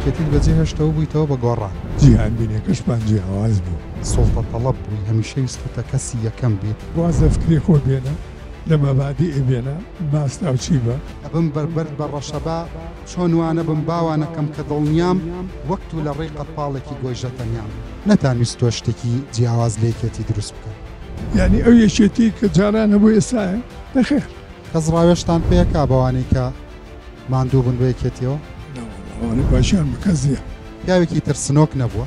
یەکێتیت بەجێ هێشتەوە بوویتەوە بە گۆڕان جیهان بینێکەشمان جیاواز بوو سڵتە تەڵەب بووی هەمیشە ویستوتە کەسی یەکەم بێت وازە فکری خۆ بێنە لە مەبادی بێنە ماستا و چی بە ئەبم بەربەر بە ڕەشەبا چۆن وانە بم باوانەکەم کە دڵنیام وەکت و لە ڕێی قەتپاڵێکی گۆیژەتەنیام نەتانویست تۆ شتێکی جیاواز لە یەکێتی دروست بکە یعنی ئەو یەکێتی کە جاران هەبوو ئێستاە نەخێر کەس ڕاوێشتان پێیەکا بەوانەی کە ماندوو بن بە یەکێتیەوە ئەوانە باشیان بکەزیە پیاوێکی ترسنۆک نەبووە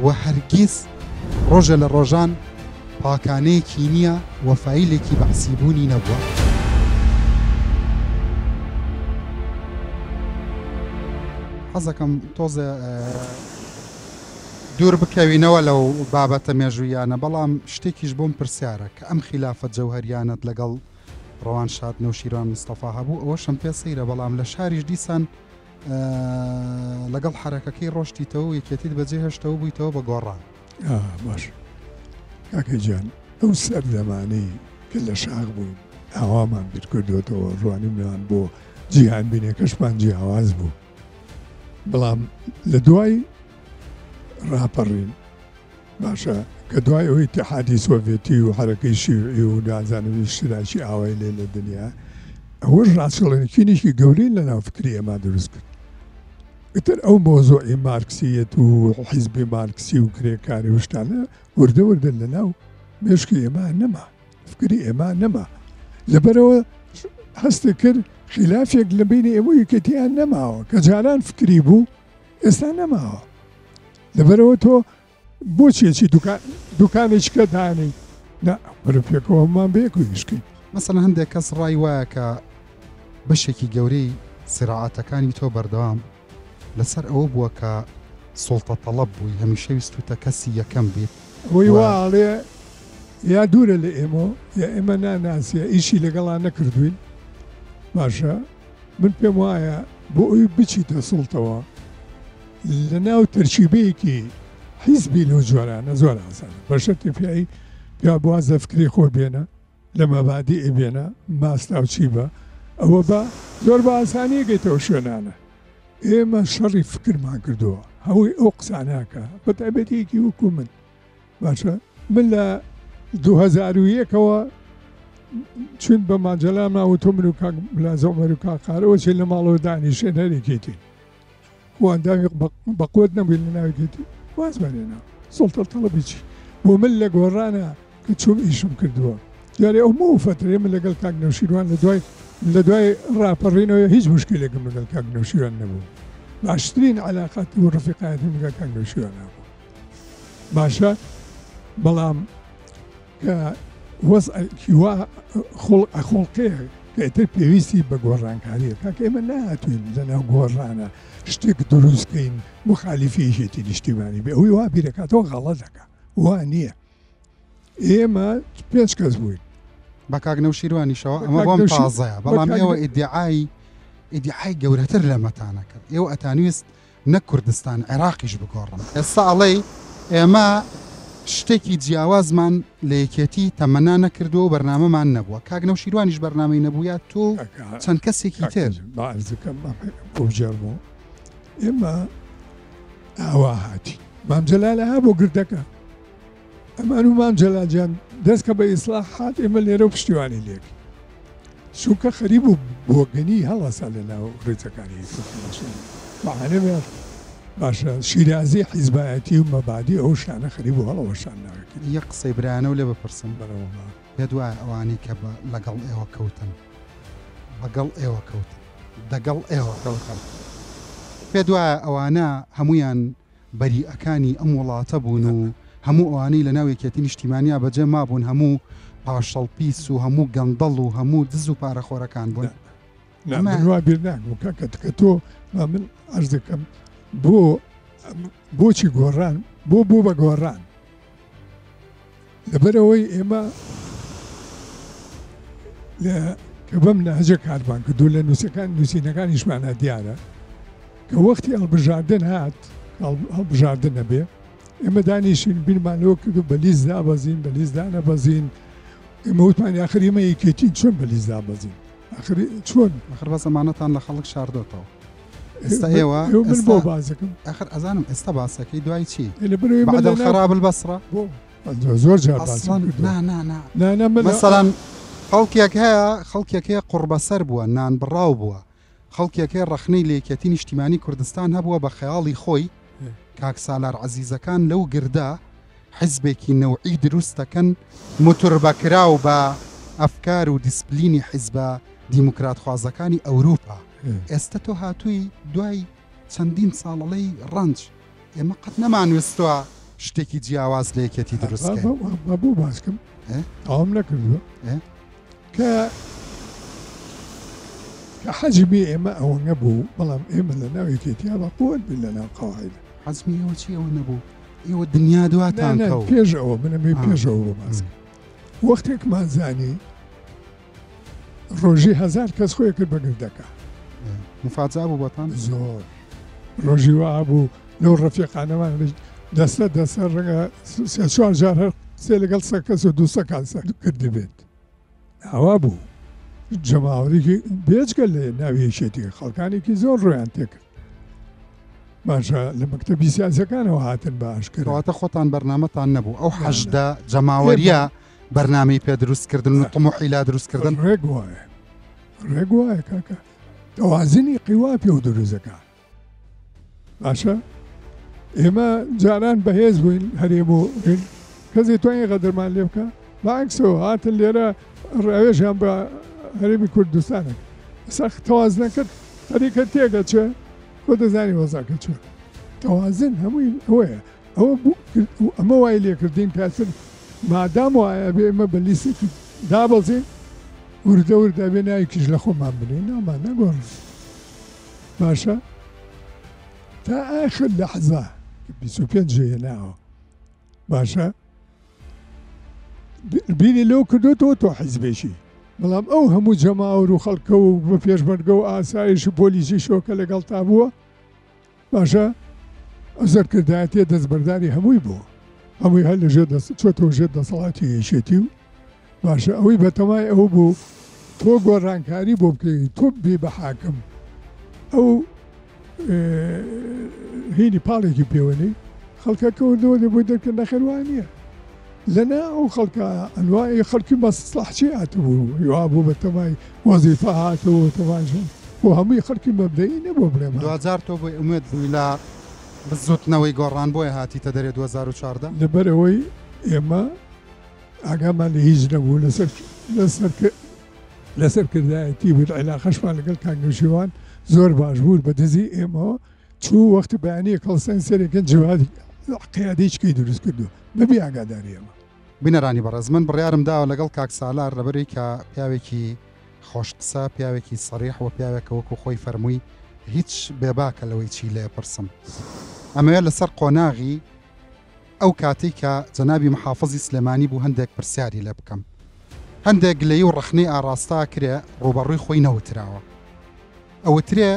و هەرگیز ڕۆژە لە ڕۆژان پاکانەیەکی نییە وەفایلێکی بەعسیبوونی نەبووە حەزەکەم تۆزە دوور بکەوینەوە لەو بابەتە مێژوویانە بەڵام شتێکیش بۆم پرسیارە کە ئەم خلافەت جەوهەریانەت لەگەڵ ڕەوان شاد نەوشیروان مستەفا هەبوو ئەوەشم پێ سەیرە بەڵام لە شاریش دیسان لەگەڵ حرەکەکەی ڕۆشتیتەوە یەکێتیت بەجێ هێشتەوە بوویتەوە بە گۆڕان باش کاکە گیان ئەو سەردەمانەی کە لە شاخ بووین ئاوامان بیر کردوێتەوە ڕوانیمان بۆ جیهان بینێکەشمان جیاواز بوو بەڵام لە دوای ڕاپەڕین باشە کە دوای ئەوەی اتحادی سۆڤێتی و حرەکەی شیوعی و نازانم اشتراکی ئاوای لێ لە دنیا ئەوەش ڕاستەڵێنێکینێکی گەورەی لە ناو فکری ئێمە دروست کرد ئیتر ئەو مۆزۆعی مارکسیەت و حیزبی مارکسی و کرێکاری و شتانە وردە وردە لە ناو مێشکی ئێمە نەما فکری ئێمە نەما لەبەرەوە هەستی کرد خلافێک لە بینی ئێوە یەکێتیان نەماوە کە جاران فکری بوو ئێستا نەماوە لەبەرەوە تۆ بۆ چێکی دوکانێککە دانی بەرە پێکەوەمان بەیەک و یشکین مەسەڵەن هەندێک کەس ڕای وایە کە بەشێکی گەورەی سراعەتەکانی تۆ بەردەوام لەسەر ئەوە بووە کە سڵتە تەڵەب بووی هەمیشە ویستوتە کەسی یەکەم بێت ئەوەی واڵێ یا دوورە لە ئێمە یا ئێمە ناناسیە ئیشی لەگەڵان نەکردوین باشە من پێم وایە بۆ ئەوی بچیتە سڵتەوە لە ناو تەرکیبەیەکی حیزبی لەو جۆرانە زۆر ئاسانە بەشەتی پیایی پیا بوازە فکری خۆ بێنە لە مەبادی بێنە ماستا و چی بە ئەوە بە زۆر بە ئاسانی گەیتەوە شوێنانە ئێمە شەڕی فکرمان کردووە هەوەی ئەو قساناکە بە تایبەتیەکی وەکو من باشە من لە 2001ەوە چون بە ماجەلا ماوە تۆ من و کاک ملازە عومەر و کاقارەوە چێ لە ماڵەوە دانیشێن هەرێکێتی وانداوی بەقوت نەبووین لە ناوێتی واز بەرێنە سڵتە تەڵەبی چی بۆ من لە گۆڕانە کە چۆم ئیشم کردووە جارێ ئەو مۆ فترێ من لەگەڵ کاک نەوشیروان لە دوای ڕاپەڕینەوە هیچ مشکلێکم لەگەڵ کاک نەوشیروان نەبوو باشترین علاقات و ڕفیقایەتم لەگەڵ کاک نەوشیروان نەبوو باشە بەڵام کە وەزعێکی وا خۆڵقەیە کە ئێتر پێویستی بە گۆڕانکاریە کاکە ئێمە نهاتوین لەناو گۆڕانە شتێک دروستکەین مخالیفیشێتی نیشتیمانی بێ ئەوی وا بیرەکاتەوە غەڵەت دەکا وا نییە ئێمە 5 کەس بووین بە کاک نەوشیروانیشەوە ئەمە بۆم تازەیە بەڵام ئێوە ئیدعای گەورەتر لەمەتانە کرد ئێوە ئەتانویست نە کوردستان عێراقیش بگۆڕن ئێستا ئەڵێ ئێمە شتێکی جیاوازمان لە یەکێتی تەمەنا نەکردو و بەرنامەمان نەبووە کاک نەوشیروانیش بەرنامەی نەبووە تۆ چەند کەسێکی تر بەعرزەکەم بۆجارمەوە ئێمە ئاوا هاتی مامجەلالە ها بۆ گردەکە ئەمان و مامجەلاجیان دەست کە بە ئیسلاح هات ئێمە لێرە و پشتیوانی لێک چونکە خەریب و بۆگەنی هەڵەسا لە ناو ڕێچەکانی بەعانە باشە شیرازی حیزبایەتی و مەبادی ئەو شانە خەریب و هەڵەوەشان ناوێت یەک قسەی برایانە و لێ بپرسم بەرەوە پێ دوایە ئەوانەی کە لەگەڵ ئێوە کەوتن بەگەڵ ئێوە کەوتن دەگەڵ ئێوە کەوتن پێ دوایە ئەوانە هەمویان بەریئەکانی ئەم وڵاتە بوون و هەموو ئەوانەی لە ناو یەکێتی نیشتیمانیا بەجێ مابوون هەموو پاشەڵپیس و هەموو گەندەڵ و هەموو دز و پارەخۆرەکان بوون وا بیر ناکەم کاکە تۆ من عەرز دەکەم بۆچی گۆڕان بۆ بە گۆڕان لەبەرەوەی ئێمە کە بەم نەهەجە کارمان کردو لە نووسەکان نووسینەکانیشمانە دیارە کە وەختی هەڵبژاردن هات هەڵبژاردن نەبێ ئێمە دانیشین بیرمانەوە کردو بە لیست دابەزین بە لیست دانەبەزین ئێمە وتمان ئاخر ئێمە یەکێتین چۆن بە لیست دابەزین ئاخر چۆن ئاخر بە زەمانەتان لە خەڵک شاردۆتەوە ئێستا ئێوە من بۆ بازەکەم ئاخر ئەزانم ئێستا باسەکەی دوای چی لەبەرەوەی بعد الخراب البەسرە زۆر جار ئەسڵەن نا مەسەڵەن خەڵکێک هەیە قوربەسەر بووە نان بڕاو بووە خەڵکێک هەیە ڕەخنەی لێکەتی نیشتیمانی کوردستان هەبووە بە خەیاڵی خۆی کاک سالار عەزیزەکان لەو گردا حیزبێکی نەوعی دروستەکەن موتور بەکراو بە ئەفکار و دیسپلینی حیزبە دیموکرات خوازەکانی ئەوروپا ئێستا تۆ هاتووی دوای چەندین ساڵەڵەی ڕەنج ئێمە قەت نەمانویستووە شتێکی جیاواز لە یەکێتی دروستکە بۆ باسکەم ئەوم نەکردووە کە حەجمی ئێمە ئەوە نەبوو بەڵام ئێمە لە ناو یەکێتیا بەقوت بین لە ناو قەواعید حەجمی ئێوە چی ئەوە نەبوو ئێوە دنیا دواتان کەوت پێش ئەوە منەمێ پێشەوە بۆ باسکە وەختێکمان زانی ڕۆژی 1000 کەس خۆی کرد بە گردەکە مفاجا بوو بۆتان زۆر ڕۆژی وا بوو لەو ڕەفیقانەمان دەستە ڕەنگە 4 جار هەر سێ لەگەڵ سە کەس و 200 کەس کرد بێت ئەوا بوو جەماوەرێکی بێجگە لە ناوی یەکێتی خەڵکانێکی زۆر ڕۆیان تێکرد باشە لە مەکتەبی سیاسەکانەوە هاتن بە ئاشکرا کەواتە خۆتان بەرنامەتان نەبوو ئەو حەشدە جەماوەریە بەرنامەی پێ دروستکردن و تەموحی لا دروستکردن ڕێک وایە کاکە تەوازنی قیوا پێ و دروستەکە باشە ئێمە جاران بەهێز بووین هەرێم و کەسی توانین غەدرمان لێ بکە بەعکسەوە هاتن لێرە ڕاوێژیان بە هەرێمی کوردستانە سەخ تەوازنەکە هەریکە تێگە چێ بۆ دەزانی وەزاکە چێ تەوازن هەمووی ئەوەیە ئەمە وای لێکردین پێتر مادام وایە بێ ئێمە بە لیستی دابەزین وردە بێ ناویکیش لە خۆمان بنین نامان نەگۆڕ باشە تا ئاخر لەحزە 25 ژەیە ناوە باشە بینی لەو کردوتەوە تۆ حیزبێکی بەڵام ئەو هەموو جەماوەر و خەڵکە و بە پێشمەرگە و ئاسایش و پۆلیسی شۆکە لەگەڵ تا بووە باشە ئەو زەرکردایەتێ دەستبەرداری هەمووی بووە هەمووی هەر لە ژێر چۆتەوە ژێر دەسەڵاتی یەکێتی و باشە ئەوەی بەتەمای ئەو بوو تۆ گۆڕانکاری بۆ بکەی تۆ بێ بە حاکم ئەو هینی پاڵێکی پێوەنی خەڵکەکەوردەوە دەبووی دەکرد نەخێوانیە لەنا ئەو خەڵکە ئەنواعی خەڵکی مەسلحچی هاتبوو یا بوو بە تەمای وەزیفە هاتەوە تەماشن بۆ هەمووی خەڵکی مەبدەئی نەبوو بڵێمە 2000 تۆ بۆی ئومێد بووی لە بزوتنەوەی گۆڕان بۆیە هاتیتە دەرێ 2014 لەبەرەوەی ئێمە ئاگامان لە هیچ نەبوو لەسەر کردایەتی بود عێلاقەشمان لەگەڵ کانگەشیوان زۆر باش بوو بە دزی ئێمەوە چوو وەختی بەیانی کەڵسەن سەرێکن جوادی قیادیچکەی دروست کردو بەبێ ئاگاداری ئێمە بینەرانی بەڕێز من بڕیارم داوە لەگەڵ کاک سالار لەبەرەی کە پیاوێکی خۆش قسە پیاوێکی سەریح و پیاوێکە وەکو خۆی فەرمووی هیچ بێباکە لەوەی چی لێ پرسم ئەمەوێت لەسەر قۆناغی ئەو کاتی کە جەنابی محافظی سلێمانی بوو هەندێک پرسیاری لێ بکەم هەندێک گلەی و ڕەخنەی ئاراستا کرێ ڕوبەڕووی خۆی نەوتراوە ئەوترێ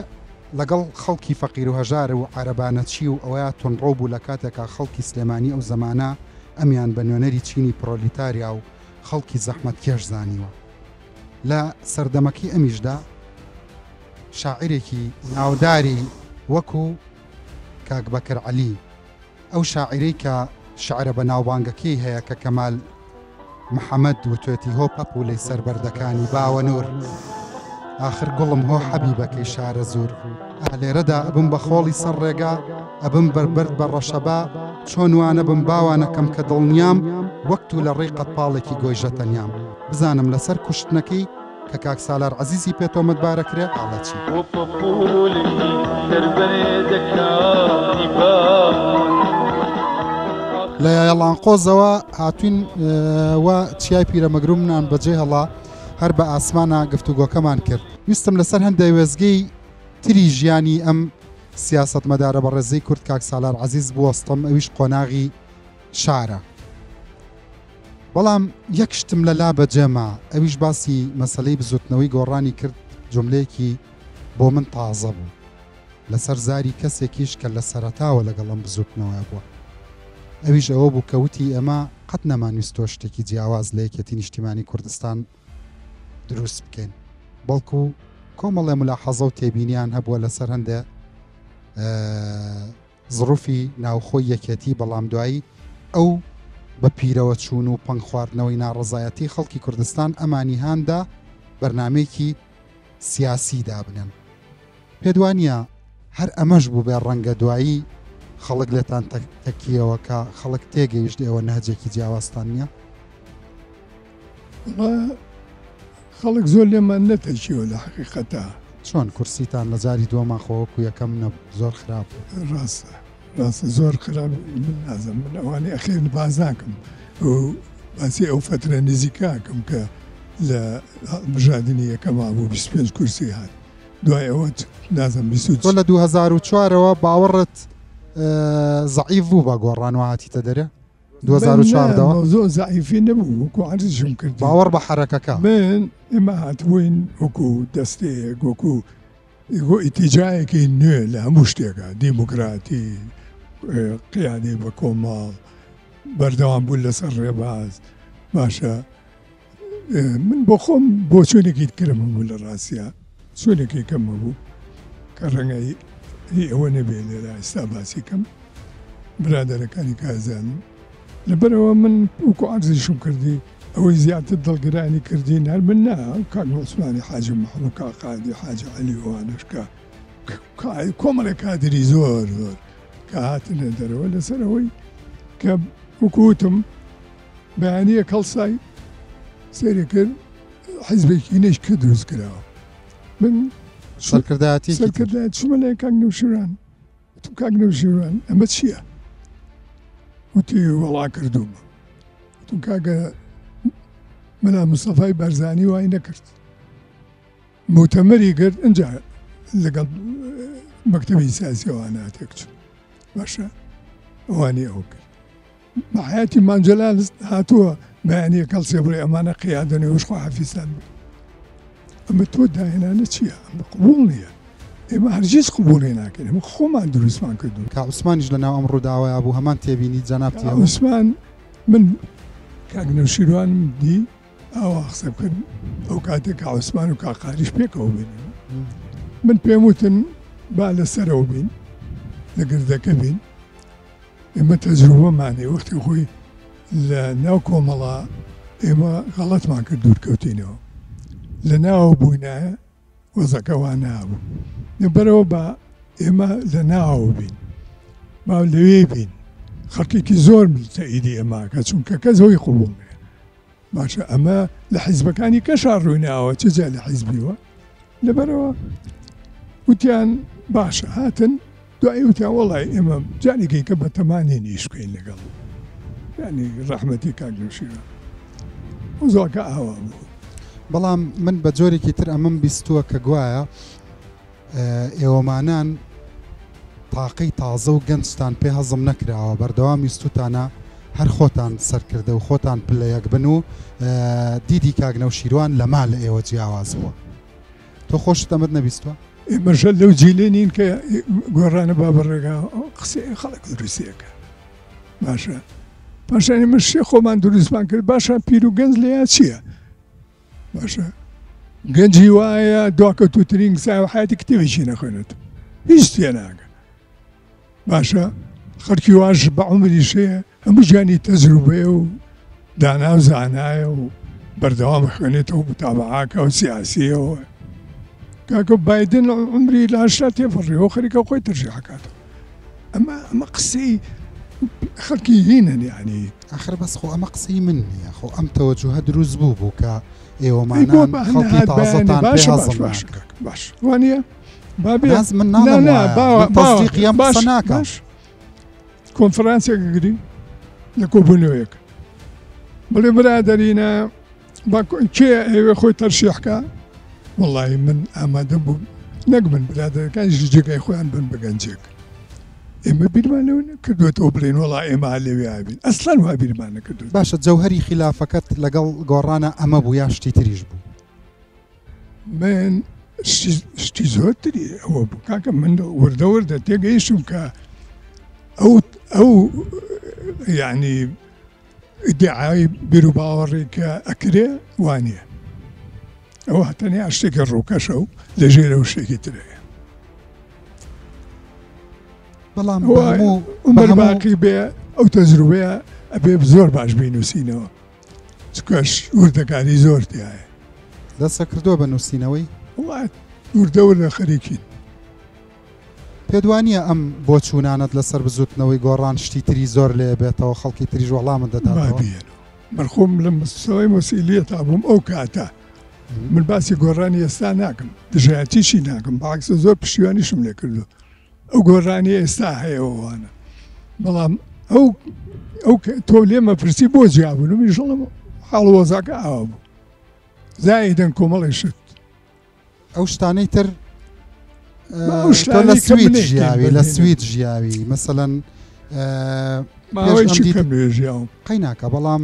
لەگەڵ خەڵکی فەقیر و هەژار و عەرەبانەچی و ئەوەیە تۆنڕۆ بوو لە کاتێکا خەڵکی سلێمانی ئەو زەمانە ئەمیان بە نوێنەری چینی پرۆلیتاریا و خەڵکی زەحمەتکێش زانیوە لە سەردەمەکی ئەمیشدا شاعیرێکی ناوداری وەکو کاک بەکر عەلی ئەو شاعیرەی کە شعرە بە ناوبانگەکەی هەیە کە کەمال محەممەد وتێتی هۆ پەپ و لەی سەربەردەکانی باوە نور آخر گوڵم هۆ حەبیبەکەی شارە زور لێرەدا ئەبم بە خۆڵی سەر ڕێگا ئەبم بربرد بە ڕەشەبا چۆن وانە بم باوانەکەم کە دڵنیام وەکت و لە ڕێی قەتپاڵێکی گۆیژە تەنیام بزانم لەسەر کوشتنەکەی کە کاک سالار عەزیزی پێتۆمەت بارەکرێ ئاڵەچی لە یاڵانقۆزەوە هاتوین وە چیای پیرەمەگرومنان بەجێ هەڵا هەر بە ئاسمانە گفتوگۆکەمان کرد ویستم لەسەر هەندێک وێزگەی تری ژیانی ئەم سیاسەتمەدارە بە ڕێزەی کورد کاک سالار عەزیز بوەستم ئەویش قۆناغی شارە بەڵام یەک شتم لەلا بەجێما ئەویش باسی مەسەلەی بزوتنەوەی گۆڕانی کرد جملەیەکی بۆ من تازە بوو لەسەر زاری کەسێکیش کە لە سەرەتاوە لەگەڵم بزوتنەوەی بووە ئەویش ئەوە بوو کەوتی ئەمە قەت نەمانویستۆ شتێکی جیاواز لە یەکێتی نیشتیمانی کوردستان دروست بکەین بەڵکو کۆمەڵێ ملاحەزە و تێبینیان هەبووە لەسەر هەندێک زڕوفی ناوخۆی یەکێتی بەڵام دوایی ئەو بە پیرەوە چوون و پەنگ خواردنەوەی ناڕەزایەتی خەڵکی کوردستان ئەمانی هاندا بەرنامەیەکی سیاسی دابنن. پێدوانە هەر ئەمەش بوو بێ ڕەنگە دوایی خەڵک لێتان تەکیەوە کە خەڵک تێگەیشت ئێوە نەهجێکی جیاوازتان نییە؟ خەڵک زۆر لێمان نەتەچیەوە لە حقیقەتە. چۆن کورسیتان لە جاری دووەماخۆوەکو یەکەم زۆر خراپ ڕاستە زۆر خراپ من نازم من ئەوانەی ئەخێر باز ناکەم و باسی ئەو فترە نزیکاکەم کە لە بژاردننی یەکەما بوو 25 کورسی هات دوای ئەوە نازم تۆ لە 2004ەوە باوەڕت زەعیف بوو بە گۆڕانەوە هاتیتە دەرێ 2014 زۆر زەعیفی نەبوو وەکو عەرزشم کرد باوەڕ بە حەرەکەکە من ئێمە هاتبووین وەکو دەستەیەک وەکو ئیتیجایەکی نوێ لە هەموو شتێکە دیموکراتی قیادی بە کۆمەڵ بەردەوام بوون لەسەر ڕێباز باشە من بۆ خۆم بۆ چۆنێکی کرم بوو لە ڕاستیە چۆنێکی کەمە بوو کە ڕەنگە ئەوە نەبێ لێرە ئێستا باسی کەم برادەرەکانی کازانم لەبەرەوە من وەکو عەرزیشم کردی ئەوەی زیاتر دڵگرانی کردین هەر من نا کاک عوسمانی حاجی محەممەد کاقادی حاجی عەلی ئەوانش کە کۆمەڵێک کادری زۆر زۆر کە هاتنە دەرەوە لەسەر ئەوەی کە وەکوتم بەیانیە کەڵسای سێری کرد حیزبێکی نێش کە دروست کراوە من سەرکردایەتی چمە لای کاک نەوشیروان وتم کاک نەوشیروان ئەمە چییە؟ وتی وەڵا کردومە وتم کاکە منە مستەفای بەرزانی وای نەکرد مؤتەمەری کرد ئەنجا لەگەڵ مەکتەبی سیاسی ئەوانە هاتێک چوو باشە ئەوانی ئەوە کرد بە حیاتی مانجەلال هاتووە بەیانیە کەڵسێ بڵێ ئەمانە قیادەنەوەش خوا حەفیزان بێ ئەمە تۆ داهێنانە چییە؟ ئەمە قبوڵ نییە ئێمە هەرگیز قبوڵی ناکەین ئەمە خۆمان دروستمان کردوون کاک عوسمانیش لەناو ئەم ڕووداوایە بوو هەمان تێبینی جەناب کاک عوسمان من کاک نەوشیروانم دی ئەوە قسە بکەن ئەو کاتێک کاک عوسمان و کاقاریش پێکەوە بین من پێم وتن با لەسەرەوە بین لە گردەکە بین ئێمە تەجروبەمانێ وەختی خۆی لە ناو کۆمەڵا ئێمە غەڵەتمان کرد دوورکەوتینەوە لە ناوە بووینایە وەزەکەوان نابوو لەبەرەوە بە ئێمە لە ناوە بین با لەوێ بین خەڵکێکی زۆر تەئیدی ئێماکە چونکە کەس هۆی قبوڵ نییە باشە ئەمە لە حیزبەکانی کەشا ڕوویناوە چجا لە حیزبیوە لەبەرەوە وتیان باشە هاتن دوایی وتیان وەڵای ئێمە جارێکی کە بە تەمانێ نیش بکەین لەگەڵ یعنی ڕەحمەتی کاک نەوشیروان وزۆکە ئاوا بوو بەڵام من بە جۆرێکی تر ئەمەم بیستووە کە گوایە ئێوەمانان تاقەی تازە و گەنجتان پێ هەزم نەکراوە بەردەوام ویستوتانە هەر خۆتان سەرکردە و خۆتان پلەیەک بن و دیدی کاک نەوشیروان لە مال لە ئێوە جیاواز بووە تۆ خۆشت ئەمەت نەبیستوە؟ ئێمەژە لەو جیلێ نین کە گۆڕانە بابڕێگا قسەی خەڵک دروستیەکە باشە پاشانی من شێ خۆمان دروستمان کرد باشە پیر و گەنج لەیە چییە؟ باشە گەنجی وایە دواکە تووترینگ ساوە حیاتی کتێوێکی نەخوێنێت هیچ تێ ناگە باشە خەڵکی واش بە عومری شەیە هەموو ژیانی تەجروبەیە و دانا و زانایە و بەردەوام خوێنێتەوە متابعاکە و سیاسیەوە کاکە بایدن عمری لە 80 تێپەڕیەوە خەریکە خۆی تەرجیحەکاتەوە ئەمە قسەی خەڵکی هینن یعنی ئاخر بەس خۆ ئەمە قسەی من نییە خۆ ئەم تەوەجوهە دروست بوو بوو کە ئێوەمانان خەڵکی تازەتان پێ هەزم ناکرد باش وانە باز من ناڵم تەصدیقیان قسە ناکەم کۆنفرانسێک گری لە کۆبوونەوەیەک بڵێ برادەرینە کێ ئێوێ خۆی تەرشیحکە وەڵی من ئامادە بووم نەک من برادەرەکانیش جێگای خۆیان بن بە گەنجێک ئێمە بیرمانەوە نەکردوێتەوە بڵێن وەڵا ئێمە لەوێ بین ئەسڵان وا بیرمان نەکردوێت باشە جەوهەری خلافەکەت لەگەڵ گۆڕانە ئەمە بوو یا شتی تریش بوو من شتی زۆرتری ئەوە بوو کاکە من وردە وردە تێگەیشتم کە ئەو یعنی ئیدعای بیر و باوەڕی کە ئەکرێ وانە ئەوە تەنیا شتێکی ڕووکەشە و لەژێرە و شتێکی ترەیە بەڵام عمر باقی بێ ئەو تەجروبەیە ئەبێ زۆر باش بینوسینەوە چکەش وردەکاری زۆر تایە دەستە کردووە بە نووسینەوەی وڵات وردەورە خەریکین پێدوانیە ئەم بۆ چوونانت لەسەر بزوتنەوەی گۆڕان شتی تری زۆر لێ بێتەوە خەڵکی تریژ وەڵامت دەداتەوە مەرخۆم لە مستەوەی مۆسیلیە تا بووم ئەو کاتە من باسی گۆڕانی ئێستا ناکەم دژایەتیشی ناکەم باکسە زۆر پشتیوانیشم لێ کردو ئەو گۆڕانی ئێستا هەیەوانە بەڵام ئەو تۆ لێمە پرسی بۆ جیابوون میژڵم حاڵوەزاکە ئاوا بوو زایدەن کۆمەڵی شت ئەو شتانەی تر لە سوید ژیاوی لە سوید ژیاوی مەسەڵەن قەی ناکە بەڵام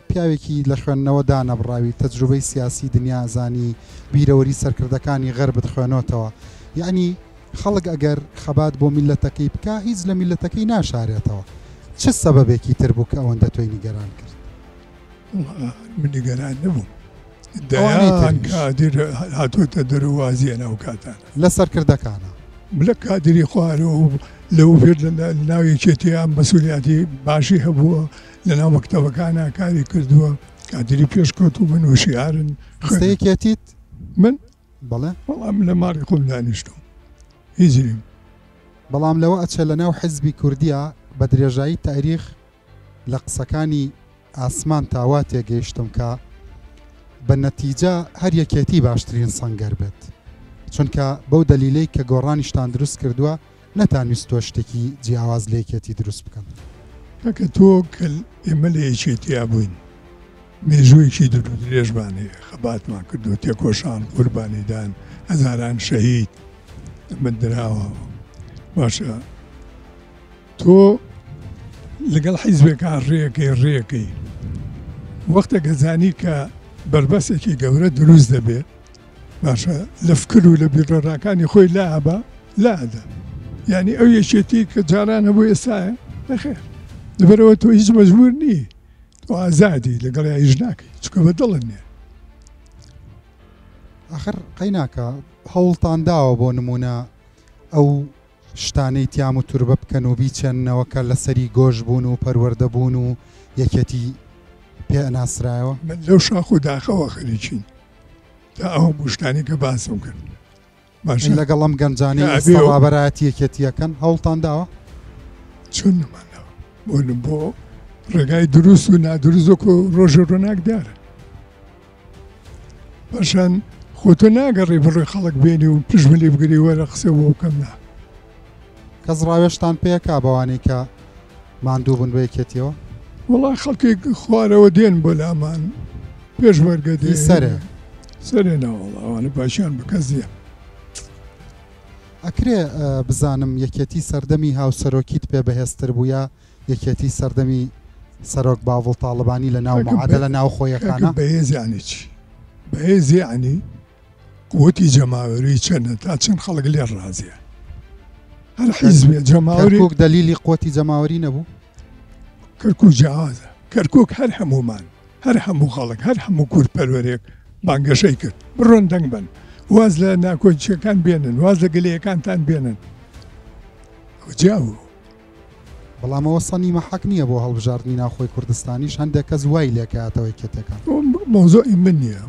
پیاوێکی لە خوێندنەوە دانەبڕاوی تەجروبەی سیاسی دنیا زانی بیرەوەری سەرکردەکانی غەرب بخوێنەوەتەوە یعنی خەڵک ئەگەر خەبات بۆ میلەتەکەی بکە هیچ لە میلەتەکەی ناشارێتەوە چه سەبەبێکی تر بوو کە ئەوەندە تۆی نیگەران کرد من نیگەران نەبووم دەیان کادر هاتوۆتە دەروازیە ناو کاتانە لە سەرکردەکانە لە کادری خوارەوە لەو پێر ناویەکێتیان مەسوولیاتی باشی هەبووە لە ناو مەکتەبەکانە کاری کردووە کادری پێشکەوت و من وشیارن خستەیەکێتیت من بەڵێ بەڵام لە ماڕی خۆم دانیشتم هیچیم بەڵام لەوە ئەچێ لە ناو حیزبی کوردیە بە درێژایی تاریخ لە قسەکانی ئاسمان تاوا تێگەیشتم کە بە نەتیجە هەر یەکێتی باشترین سەنگەر بێت چونکە بەو دەلیلەی کە گۆڕانیشتان دروست کردووە نەتانویستۆ شتێکی جیاواز لە یەکێتی دروست بکەن کەکە تۆ کە ئێمە لە یەکێتیا بووین مێژوویەکی درێژبانەیە خەباتمان کردو تێکۆشان قوربانیدان هەزاران شەهید من دراوە باشە تۆ لەگەڵ حیزبێکان ڕێەکەی وەختە گەزانی کە بربەسێکی گەورە دروست دەبێت باشە لە فکر و لە بیرۆڕاکانی خۆی لابە لادا یعنی ئەو یەکێتی کە جاران هەبوو ئێستاە نەخێر لەبەرەوە تۆ هیچ مەجبور نی تۆ ئازادی لەگەڵ هیچ ناکەی چکە بە دڵت نییە ئاخر قەی ناکە هەوڵتان داوە بۆ نمونە ئەو شتانەی تیام و توربە بکەن و بیچێنەوە کە لەسەری گۆژ بوون و پەروەردەبوون و یەکێتی پێ ناسرایەوە من لەو شاخ و داخەوە خەریکین تا ئەو بشتانی کە باسم کرد باشە لەگەڵ ئەم گەنجانی ئێستاوابەرایەتی یەکێتیەکەن هەوڵتان داوە چون نمانەوە بۆنم بۆ ڕێگای دروست و نادروست وەکو ڕۆژە ڕۆناک دارە پاشان خۆتۆ ناگەڕێ بڕێ خەڵک بێنی و پشمەلی بگری وەرە قسە بۆ بکەم نا کەس ڕاوێشتان پێیەکا بەوانەی کە ماندوو بوون بە یەکێتیەوە وەڵا خەڵکی خوارەوە دێن بۆ لامان پێشمەرگە دێ سەرێ ناوەڵاوانە باشیان بکەزیە ئەکرێ بزانم یەکێتی سەردەمی هاوسەرۆکیت پێ بەهێزتر بووە یەکێتی سەردەمی سەرۆک باوڵ تاڵبانی لە ناو معادە لە ناو خۆیەکانە بەهێزیانی چی بەهێزیانی قووەتی جەماوەری چەندە تا چەند خەڵک لێ ڕازیە هەر حیزبێ جەماوەری کەرکووک دەلیلی قووەتی جەماوەری نەبوو کەرکووک جیاوازە کەرکووک هەر هەمومان هەر هەموو خەڵک هەر هەموو کورد پەروەرێک بانگەشەی کرد بڕۆن دەنگ بن واز لە ناکۆچیەکان بێنن واز لە گلەیەکانتان بێنن جاو بەڵامەوە سەنی مەحەق نییە بۆ هەڵبژاردننی ناوخۆی کوردستانیش هەندێک کەس وای لێکاتەوەی کێتەکان مۆزۆی من نییە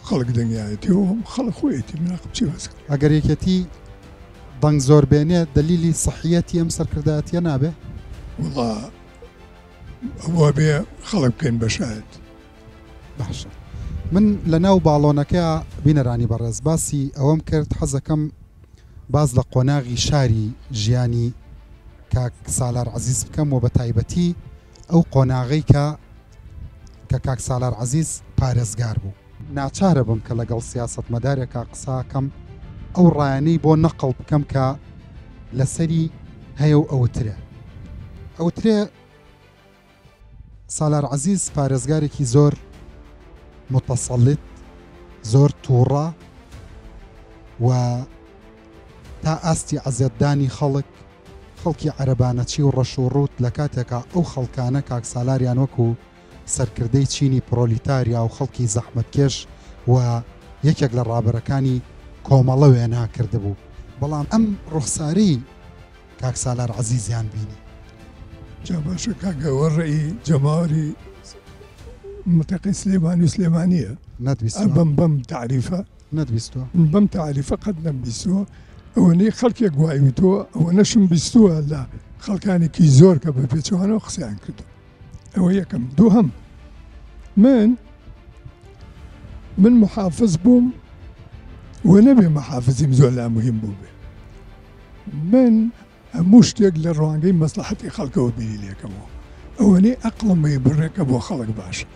خەڵک دەنگایەتی و خەڵک خۆیەتی مناقب چی بەس ئەگەر یەکێتی دەنگ زۆر بێنێت دلیلی سەحیەتی ئەم سەرکردایەتیە نابێ وڵا ئەوە بێ خەڵک بکەین بەشایەت باشە من لە ناو باڵۆنەکە بینەرانی بەڕێز باسی ئەوەم کرد حەزەکەم باز لە قۆناغی شاری ژیانی کاک سالار عەزیز بکەم و بە تایبەتی ئەو قۆناغەی کە کاک سالار عەزیز پارێزگار بوو ناچارە بم کە لەگەڵ سیاسەتمەدارێکا قساکەم ئەو ڕایانەی بۆ نەقڵ بکەم کە لەسەری هەیە و ئەوترێ سالار عەزیز پارێزگارێکی زۆر متەسەڵڵیت زۆر تووڕە و تا ئاستی عەزێتدانی خەڵکی عەرەبانەچی و ڕەش و ڕوت لە کاتێکا ئەو خەڵکانە کاک سالاریان وەکو سەرکردەی چینی پرۆلیتاریا و خەڵکی زەحمەتکێش و یەکێک لە ڕابەرەکانی کۆمەڵە وێنا کردبوو بەڵام ئەم ڕوخسارەی کاک سالار عەزیزیان بینی؟ جا باشە کاگەوە ڕێی جەماوەری متەقی سلێمانی و سلێمانیە نەتبیستوە بەم تعریفە نەتبیستوە بەم تعریفە قەت نەمبیستووە ئەوەنەی خەڵکێک گوایوتەوە ئەوە نەشم بیستووە لە خەڵکانێکی زۆر کە بە پێچوانەوە قسەیان کردو ئەوە یەکەم دووهەم من محافظ بووم و نەبێ محافزیم زۆر لا مهم بوو بێ من هەموو شتێک لە ڕوانگەی مەسلحەتی خەڵکەوە بینی لێکەوە ئەوەنەی ئەقڵمەی بڕێکە بۆ خەڵک باشە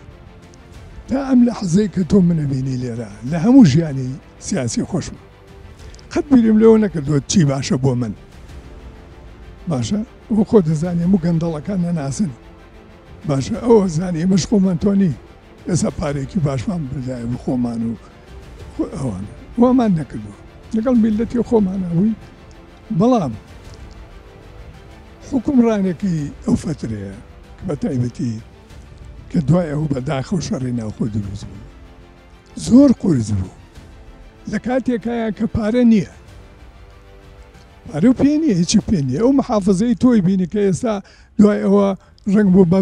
تا ئەم لە حەزەی کە تۆ منە بینی لێرە لە هەموو ژیانی سیاسی خۆشمە قەت بیرم لەوە نەکردووە چی باشە بۆ من باشە بۆ خۆ دەزانێ هەموو گەندەڵەکان نەناسن باشە ئەوە زانی ئێمەش خۆمان تۆنی ئێستا پارێکی باشمان بدایە بۆ خۆمان و ئەوانە وامان نەکردووە لەگەڵ میلەتی خۆمانەوەی بەڵام حکومڕانێکی ئەو فترەیە کە بە تایبەتی کە دوای ئەو بەداخە و شەڕی ناوخۆ دروست بوو زۆر قورس بوو لە کاتێکایە کە پارە نییە پارە و پێ نییە هیچی پێ نییە ئەو محافزەی تۆی بینی کە ئێستا دوای ئەوە ڕنگ بوو بە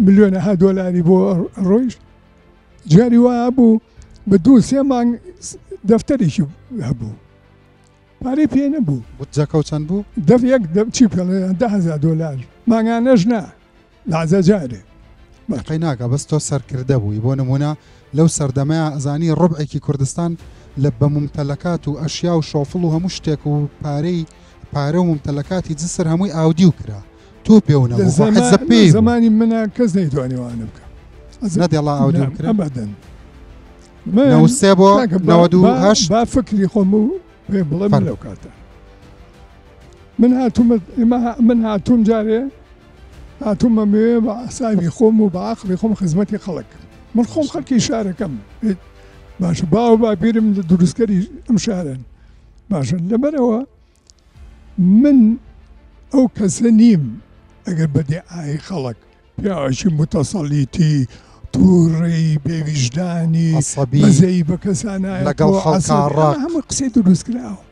ملیۆنەها دۆلاری بۆ ڕۆیشت جاری وایە بوو بە 2-3 مانگ دەفتەرێکی هەبوو پارەی پێ نەبوو بودجەکە چەند بوو؟ چی پێڵێ 10,000 دۆلار مانگانەش نا لازە جارێ قەی ناکە بەس تۆ سەرکردە بووی بۆ نمونە لەو سەردەمەیە ئەزانی ڕبعێکی کوردستان لە بە ممتەلەکات و ئەشیا و شۆفڵ و هەموو شتێک و پارە و ممتەلەکاتی جسر هەمووی ئاودی و کرا تۆ پێونە زمانی منە کەس نەیتوانیوانە بکە نەدێڵا ئاودی و کرا ئەبەدەن نەوسێ بۆ 98 با فکری خۆم و پێ بڵێ لەو کاتە من هاتووم جارێ هاتوومە مێ بە ئاساوی خۆم و بە عەقڵی خۆم خزمەتی خەڵک من خۆم خەڵکی شارەکەم باشە باو باپیرم لە دروستکەری ئەم شارن باشە لەبەرەوە من ئەو کەسە نیم ئەگەر بەدیعای خەڵک پیاوێکی متەسەڵیتی تووڕێی بێویژدانی بەزەی بە کەسانایە لەگەڵ خەڵکاڕاک هەموو قسەی دروستکراوە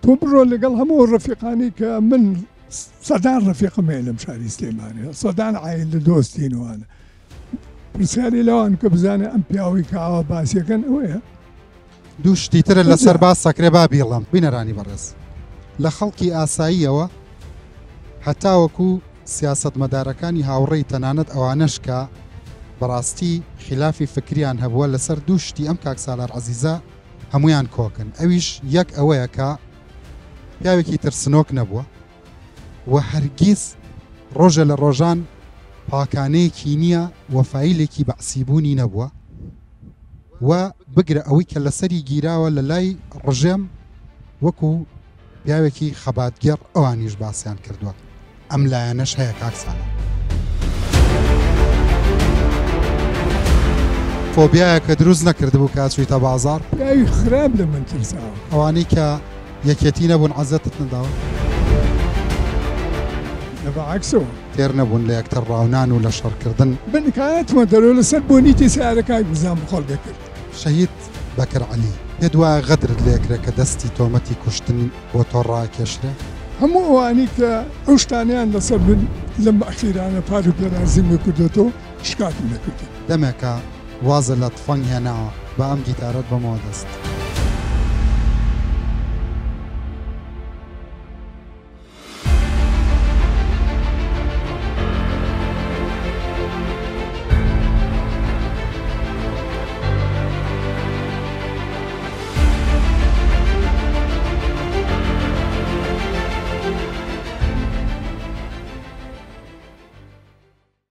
تۆ بڕۆ لەگەڵ هەموو ڕەفیقانی کە من سەدان ڕەفیقمێ لەم شاری سلێمانێ سەدان عایل لە دۆستینوانە پرسیاری لەوان کە بزانێ ئەم پیاوەی کاوە باسیەکەن ئەوەیە دوو شتی ترە لەسەر باس سەکرێ با بیڵم بینەرانی بەڕێز لە خەڵکی ئاساییەوە هەتاوەکو سیاسەتمەدارەکانی هاوڕێی تەنانەت ئەوانەش کە بەڕاستی خلافی فکریان هەبووە لەسەر دوو شتی ئەم کاک سالار عەزیزە هەمویان کۆکن ئەویش یەک ئەوەیە کە پیاوێکی ترسنۆک نەبووە و هەرگیز ڕۆژە لە ڕۆژان پاکانەیەکی نییە وەفایلێکی بەعسیبوونی نەبووە و بگرە ئەوەی کە لەسەری گیراوە لە لای ڕژێم وەکو پیاوێکی خەباتگەڕ ئەوانیش باسییان کردووە ئەم لایەنەش هەیە کاک سالار فۆبیایە کە دروست نەکردبوو کاچوویتە بازار پیاوی خراپ لە من ترساوە ئەوانەی کە یەکێتی نەبوون عەزەتت نەداوە بەعەکسەوە تێر نەبوون لە یەکتر ڕاونان و لە شەڕکردن بنکایەتمە دەرەوە لەسەر بۆنیتی سیارەکەی بزان بخۆڵ دەکرد شەهید بەکر عەلی پێت وایە غەدرت لێکرێ کە دەستی تۆمەتی کوشتن بۆ تۆ ڕاکێشرێ هەموو ئەوانی کە ئەو شتانیان لەسەر من لەم ئەخیرانە پار و پێرازیم کردێتەوە شکاتم نەکردی دەمێکە وازە لە تفەنگ هێناوە بە ئەم گیتارەت بەمەوە دەست